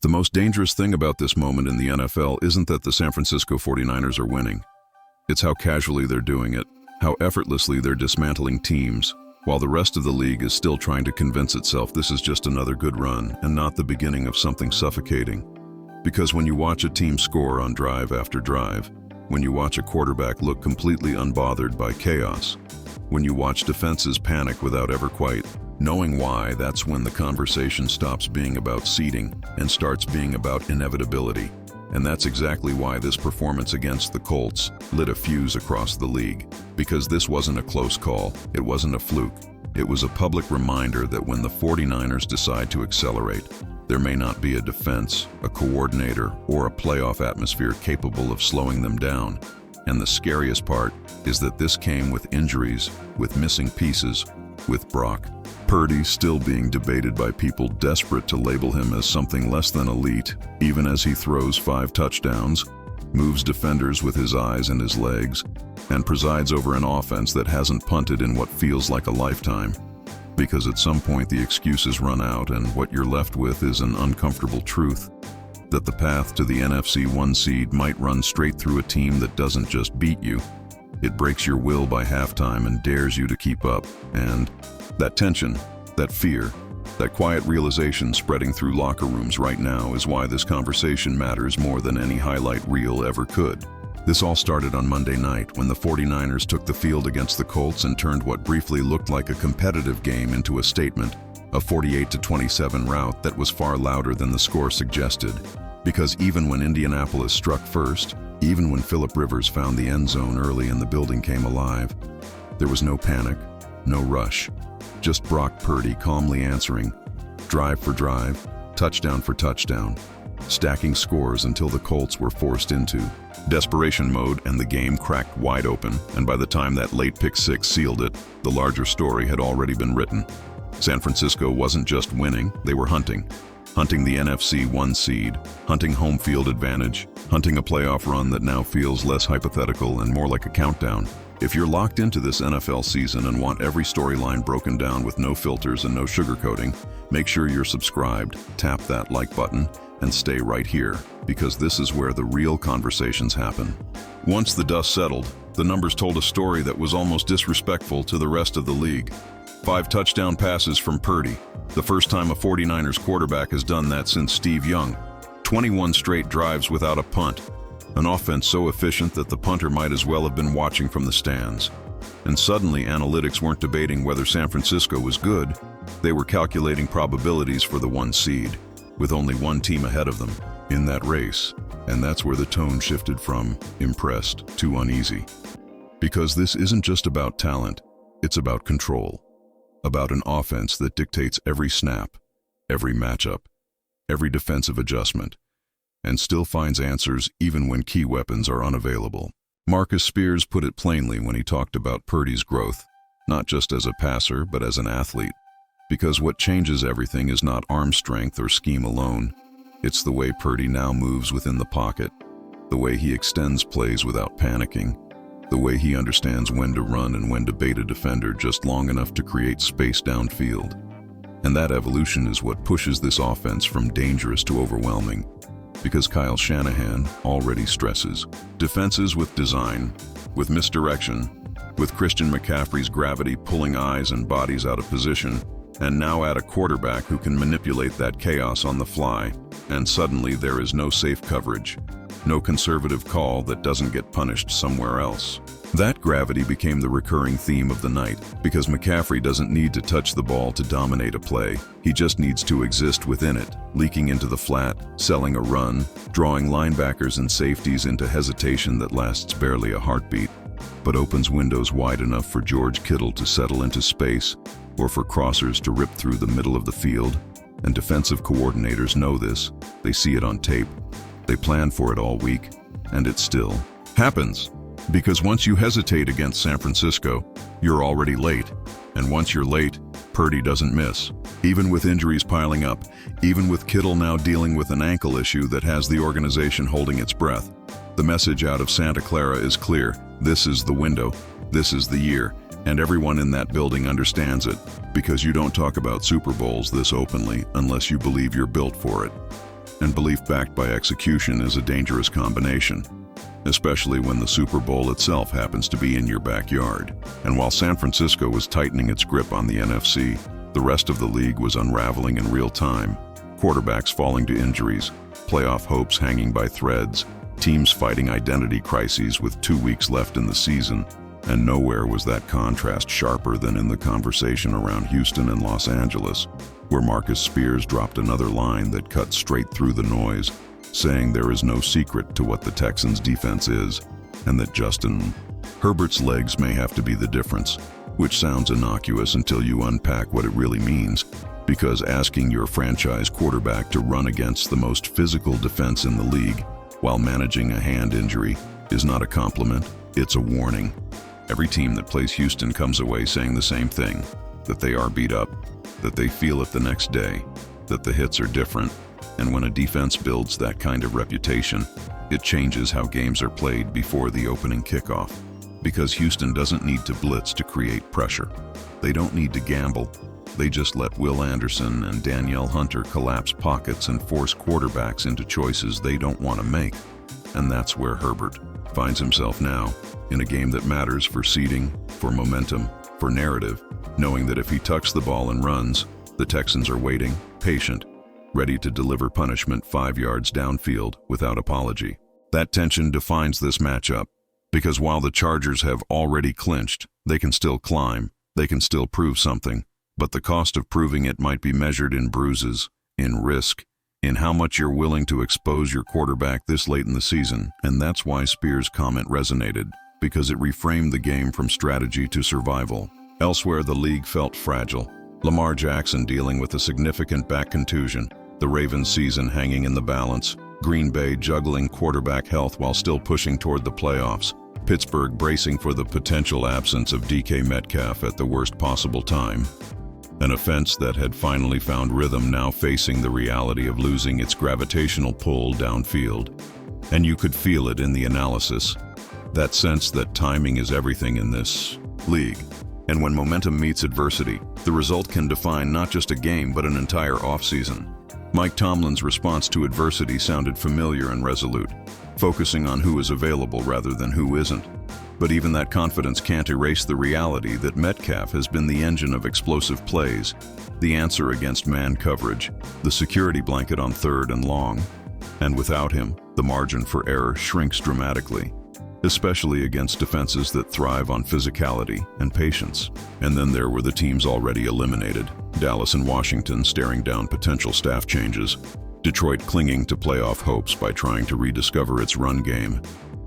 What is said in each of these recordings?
The most dangerous thing about this moment in the NFL isn't that the San Francisco 49ers are winning. It's how casually they're doing it, how effortlessly they're dismantling teams, while the rest of the league is still trying to convince itself this is just another good run and not the beginning of something suffocating. Because when you watch a team score on drive after drive, when you watch a quarterback look completely unbothered by chaos, when you watch defenses panic without ever quite knowing why, that's when the conversation stops being about seeding and starts being about inevitability. And that's exactly why this performance against the Colts lit a fuse across the league. Because this wasn't a close call, it wasn't a fluke. It was a public reminder that when the 49ers decide to accelerate, there may not be a defense, a coordinator, or a playoff atmosphere capable of slowing them down. And the scariest part is that this came with injuries, with missing pieces, with Brock Purdy still being debated by people desperate to label him as something less than elite, even as he throws 5 touchdowns, moves defenders with his eyes and his legs, and presides over an offense that hasn't punted in what feels like a lifetime. Because at some point the excuses run out and what you're left with is an uncomfortable truth, that the path to the NFC 1 seed might run straight through a team that doesn't just beat you. It breaks your will by halftime and dares you to keep up, and that tension, that fear, that quiet realization spreading through locker rooms right now is why this conversation matters more than any highlight reel ever could. This all started on Monday night when the 49ers took the field against the Colts and turned what briefly looked like a competitive game into a statement, a 48-27 rout that was far louder than the score suggested. Because even when Indianapolis struck first, even when Phillip Rivers found the end zone early and the building came alive, there was no panic, no rush. Just Brock Purdy calmly answering, drive for drive, touchdown for touchdown, stacking scores until the Colts were forced into desperation mode and the game cracked wide open, and by the time that late pick six sealed it, the larger story had already been written. San Francisco wasn't just winning, they were hunting the NFC 1 seed, hunting home field advantage, hunting a playoff run that now feels less hypothetical and more like a countdown. If you're locked into this NFL season and want every storyline broken down with no filters and no sugarcoating, make sure you're subscribed, tap that like button, and stay right here, because this is where the real conversations happen. Once the dust settled, the numbers told a story that was almost disrespectful to the rest of the league. 5 touchdown passes from Purdy, the first time a 49ers quarterback has done that since Steve Young. 21 straight drives without a punt. An offense so efficient that the punter might as well have been watching from the stands. And suddenly analytics weren't debating whether San Francisco was good, they were calculating probabilities for the 1 seed, with only one team ahead of them in that race. And that's where the tone shifted from impressed to uneasy. Because this isn't just about talent, it's about control. About an offense that dictates every snap, every matchup, every defensive adjustment, and still finds answers even when key weapons are unavailable. Marcus Spears put it plainly when he talked about Purdy's growth, not just as a passer, but as an athlete. Because what changes everything is not arm strength or scheme alone. It's the way Purdy now moves within the pocket, the way he extends plays without panicking, the way he understands when to run and when to bait a defender just long enough to create space downfield. And that evolution is what pushes this offense from dangerous to overwhelming. Because Kyle Shanahan already stresses defenses with design, with misdirection, with Christian McCaffrey's gravity pulling eyes and bodies out of position, and now add a quarterback who can manipulate that chaos on the fly, and suddenly there is no safe coverage, no conservative call that doesn't get punished somewhere else. That gravity became the recurring theme of the night, because McCaffrey doesn't need to touch the ball to dominate a play. He just needs to exist within it, leaking into the flat, selling a run, drawing linebackers and safeties into hesitation that lasts barely a heartbeat, but opens windows wide enough for George Kittle to settle into space, or for crossers to rip through the middle of the field. And defensive coordinators know this. They see it on tape. They plan for it all week, and it still happens. Because once you hesitate against San Francisco, you're already late. And once you're late, Purdy doesn't miss. Even with injuries piling up, even with Kittle now dealing with an ankle issue that has the organization holding its breath, the message out of Santa Clara is clear. This is the window. This is the year. And everyone in that building understands it, because you don't talk about Super Bowls this openly unless you believe you're built for it. and belief backed by execution is a dangerous combination, especially when the Super Bowl itself happens to be in your backyard. And while San Francisco was tightening its grip on the NFC, the rest of the league was unraveling in real time. Quarterbacks falling to injuries, playoff hopes hanging by threads, teams fighting identity crises with 2 weeks left in the season, and nowhere was that contrast sharper than in the conversation around Houston and Los Angeles, where Marcus Spears dropped another line that cut straight through the noise, saying there is no secret to what the Texans' defense is, and that Justin Herbert's legs may have to be the difference, which sounds innocuous until you unpack what it really means, because asking your franchise quarterback to run against the most physical defense in the league while managing a hand injury is not a compliment, it's a warning. Every team that plays Houston comes away saying the same thing, that they are beat up, that they feel it the next day, that the hits are different, and when a defense builds that kind of reputation, it changes how games are played before the opening kickoff. Because Houston doesn't need to blitz to create pressure. They don't need to gamble. They just let Will Anderson and Danielle Hunter collapse pockets and force quarterbacks into choices they don't want to make. And that's where Herbert finds himself now, in a game that matters for seeding, for momentum, for narrative, knowing that if he tucks the ball and runs, the Texans are waiting, patient, ready to deliver punishment 5 yards downfield without apology. That tension defines this matchup, because while the Chargers have already clinched, they can still climb, they can still prove something, but the cost of proving it might be measured in bruises, in risk, in how much you're willing to expose your quarterback this late in the season. And that's why Spears' comment resonated, because it reframed the game from strategy to survival. Elsewhere, the league felt fragile. Lamar Jackson dealing with a significant back contusion, the Ravens' season hanging in the balance, Green Bay juggling quarterback health while still pushing toward the playoffs, Pittsburgh bracing for the potential absence of DK Metcalf at the worst possible time. An offense that had finally found rhythm now facing the reality of losing its gravitational pull downfield. And you could feel it in the analysis, that sense that timing is everything in this league. And when momentum meets adversity, the result can define not just a game but an entire offseason. Mike Tomlin's response to adversity sounded familiar and resolute, focusing on who is available rather than who isn't. But even that confidence can't erase the reality that Metcalf has been the engine of explosive plays, the answer against man coverage, the security blanket on third and long. And without him, the margin for error shrinks dramatically, especially against defenses that thrive on physicality and patience. And then there were the teams already eliminated, Dallas and Washington staring down potential staff changes, Detroit clinging to playoff hopes by trying to rediscover its run game,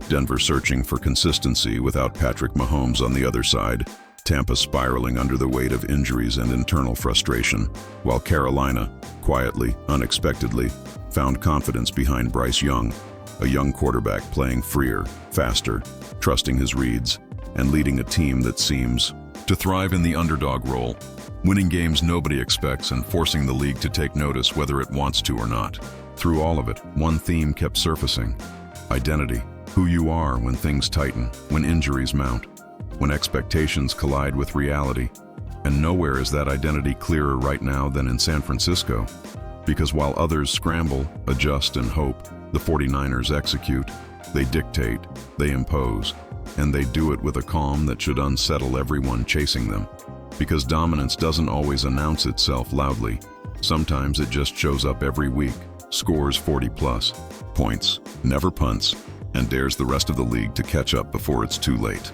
Denver searching for consistency without Patrick Mahomes on the other side, Tampa spiraling under the weight of injuries and internal frustration, while Carolina, quietly, unexpectedly, found confidence behind Bryce Young, a young quarterback playing freer, faster, trusting his reads, and leading a team that seems to thrive in the underdog role, winning games nobody expects and forcing the league to take notice whether it wants to or not. Through all of it, one theme kept surfacing: identity. Who you are when things tighten, when injuries mount, when expectations collide with reality. And nowhere is that identity clearer right now than in San Francisco. Because while others scramble, adjust, and hope, the 49ers execute. They dictate, they impose, and they do it with a calm that should unsettle everyone chasing them. Because dominance doesn't always announce itself loudly. Sometimes it just shows up every week, scores 40+ points, never punts, and dares the rest of the league to catch up before it's too late.